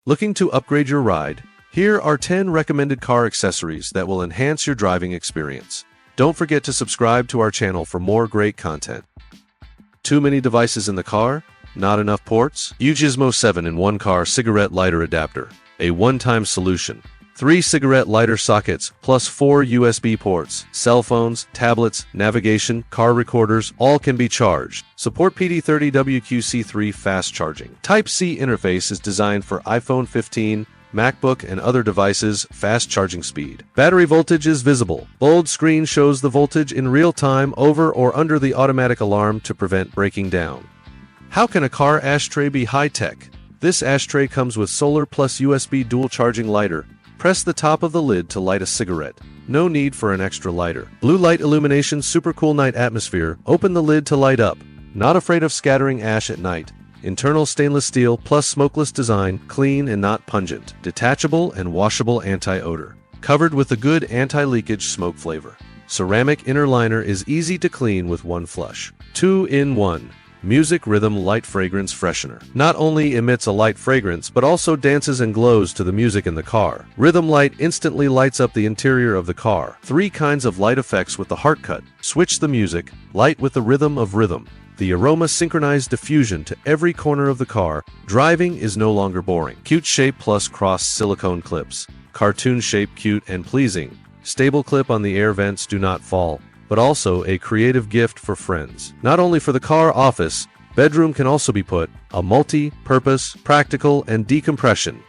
Looking to upgrade your ride? Here are 10 recommended car accessories that will enhance your driving experience. Don't forget to subscribe to our channel for more great content. Too many devices in the car? Not enough ports? Gizmo 7-in-1 car cigarette lighter adapter. A one-time solution. 3 cigarette lighter sockets, plus 4 USB ports, cell phones, tablets, navigation, car recorders, all can be charged. Support PD30WQC3 fast charging. Type-C interface is designed for iPhone 15, MacBook, and other devices, fast charging speed. Battery voltage is visible. Bold screen shows the voltage in real time over or under the automatic alarm to prevent breaking down. How can a car ashtray be high-tech? This ashtray comes with solar plus USB dual charging lighter. Press the top of the lid to light a cigarette. No need for an extra lighter. Blue light illumination, super cool night atmosphere. Open the lid to light up. Not afraid of scattering ash at night. Internal stainless steel plus smokeless design, clean and not pungent. Detachable and washable anti-odor. Covered with a good anti-leakage smoke flavor. Ceramic inner liner is easy to clean with one flush. 2-in-1. Music Rhythm Light Fragrance Freshener. Not only emits a light fragrance, but also dances and glows to the music in the car. Rhythm Light instantly lights up the interior of the car. 3 kinds of light effects with the heart cut. Switch the music. Light with the rhythm of rhythm. The aroma synchronized diffusion to every corner of the car. Driving is no longer boring. Cute shape plus cross silicone clips. Cartoon shape, cute and pleasing. Stable clip on the air vents, do not fall, but also a creative gift for friends. Not only for the car, office, bedroom can also be put. A multi-purpose, practical, and decompression.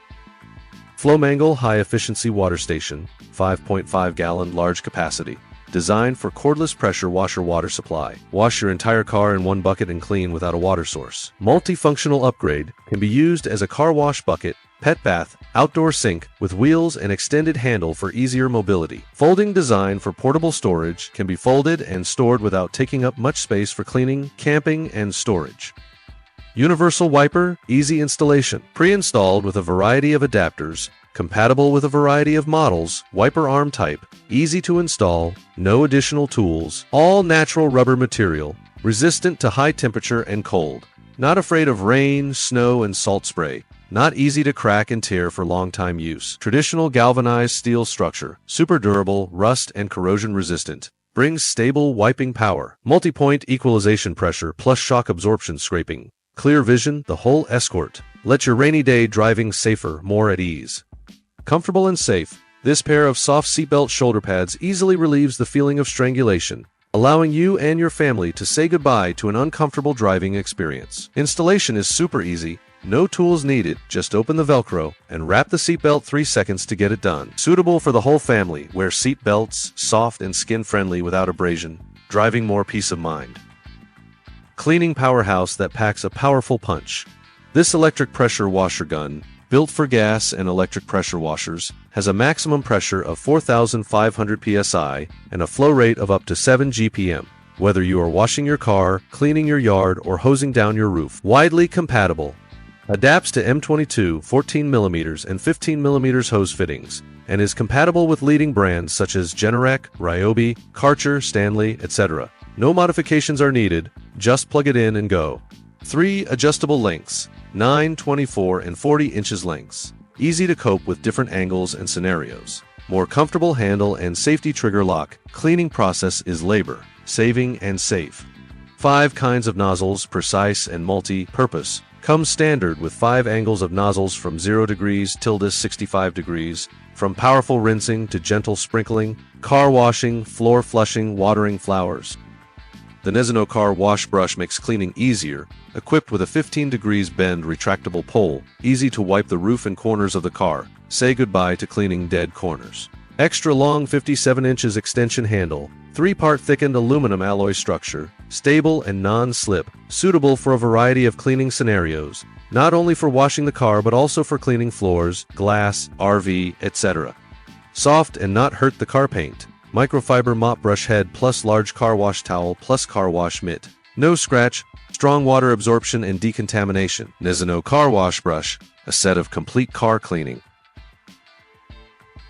Flowmangle High Efficiency Water Station, 5.5 gallon large capacity. Designed for cordless pressure washer water supply. Wash your entire car in one bucket and clean without a water source. Multifunctional upgrade, can be used as a car wash bucket, pet bath, outdoor sink, with wheels and extended handle for easier mobility. Folding design for portable storage, can be folded and stored without taking up much space for cleaning, camping, and storage. Universal wiper, easy installation. Pre-installed with a variety of adapters, compatible with a variety of models, wiper arm type, easy to install, no additional tools, all natural rubber material, resistant to high temperature and cold. Not afraid of rain, snow, and salt spray. Not easy to crack and tear for long-time use. Traditional galvanized steel structure, super durable, rust and corrosion resistant. Brings stable wiping power. Multi-point equalization pressure plus shock absorption scraping. Clear vision, the whole escort. Let your rainy day driving safer, more at ease. Comfortable and safe, this pair of soft seatbelt shoulder pads easily relieves the feeling of strangulation, allowing you and your family to say goodbye to an uncomfortable driving experience. Installation is super easy. No tools needed, just open the Velcro and wrap the seatbelt 3 seconds to get it done. Suitable for the whole family, wear seat belts, soft and skin-friendly without abrasion, driving more peace of mind. Cleaning powerhouse that packs a powerful punch. This electric pressure washer gun, built for gas and electric pressure washers, has a maximum pressure of 4,500 psi and a flow rate of up to 7 GPM. Whether you are washing your car, cleaning your yard, or hosing down your roof. Widely compatible. Adapts to M22, 14mm and 15mm hose fittings, and is compatible with leading brands such as Generac, Ryobi, Karcher, Stanley, etc. No modifications are needed, just plug it in and go. 3 adjustable lengths, 9, 24, and 40 inches lengths. Easy to cope with different angles and scenarios. More comfortable handle and safety trigger lock. Cleaning process is labor, saving, and safe. 5 kinds of nozzles, precise and multi-purpose. Comes standard with 5 angles of nozzles from 0 degrees till 65 degrees, from powerful rinsing to gentle sprinkling, car washing, floor flushing, watering flowers. The Nesino car wash brush makes cleaning easier, equipped with a 15 degrees bend retractable pole, easy to wipe the roof and corners of the car. Say goodbye to cleaning dead corners. Extra long 57 inches extension handle, 3-part thickened aluminum alloy structure, stable and non-slip, suitable for a variety of cleaning scenarios, not only for washing the car but also for cleaning floors, glass, RV, etc. Soft and not hurt the car paint. Microfiber mop brush head plus large car wash towel plus car wash mitt. No scratch, strong water absorption and decontamination. Nesino car wash brush, a set of complete car cleaning.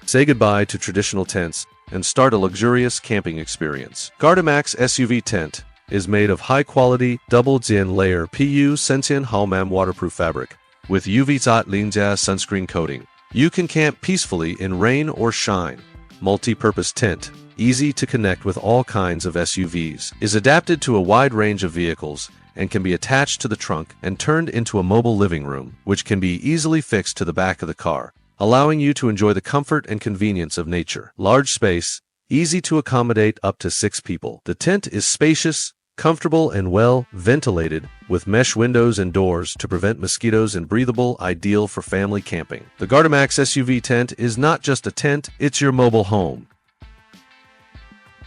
Say goodbye to traditional tents and start a luxurious camping experience. Gardemax SUV tent is made of high-quality, double-thin layer PU Sentien Halmam waterproof fabric, With UV-Zott Linja sunscreen coating, you can camp peacefully in rain or shine. Multi-purpose tent, easy to connect with all kinds of SUVs, is adapted to a wide range of vehicles and can be attached to the trunk and turned into a mobile living room, which can be easily fixed to the back of the car, allowing you to enjoy the comfort and convenience of nature. Large space, easy to accommodate up to 6 people. The tent is spacious, comfortable, and well ventilated, with mesh windows and doors to prevent mosquitoes, and breathable, ideal for family camping. The Gardemax SUV tent is not just a tent, it's your mobile home.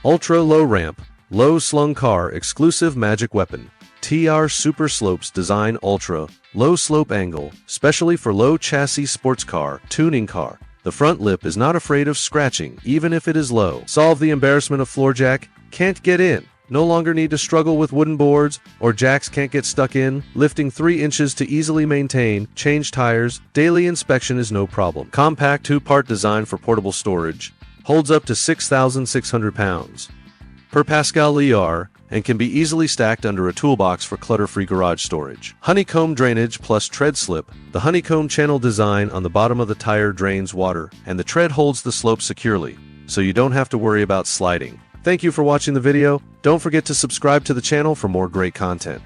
Ultra low ramp, low slung car exclusive magic weapon. TR Super Slopes Design Ultra low slope angle, specially for low chassis sports car, tuning car. The front lip is not afraid of scratching, even if it is low. Solve the embarrassment of floor jack can't get in. No longer need to struggle with wooden boards, or jacks can't get stuck in. Lifting 3 inches to easily maintain, change tires, daily inspection is no problem. Compact 2-part design for portable storage. Holds up to 6,600 pounds per Pascal ER, and can be easily stacked under a toolbox for clutter-free garage storage. Honeycomb drainage plus tread slip. The honeycomb channel design on the bottom of the tire drains water, and the tread holds the slope securely, so you don't have to worry about sliding. Thank you for watching the video. Don't forget to subscribe to the channel for more great content.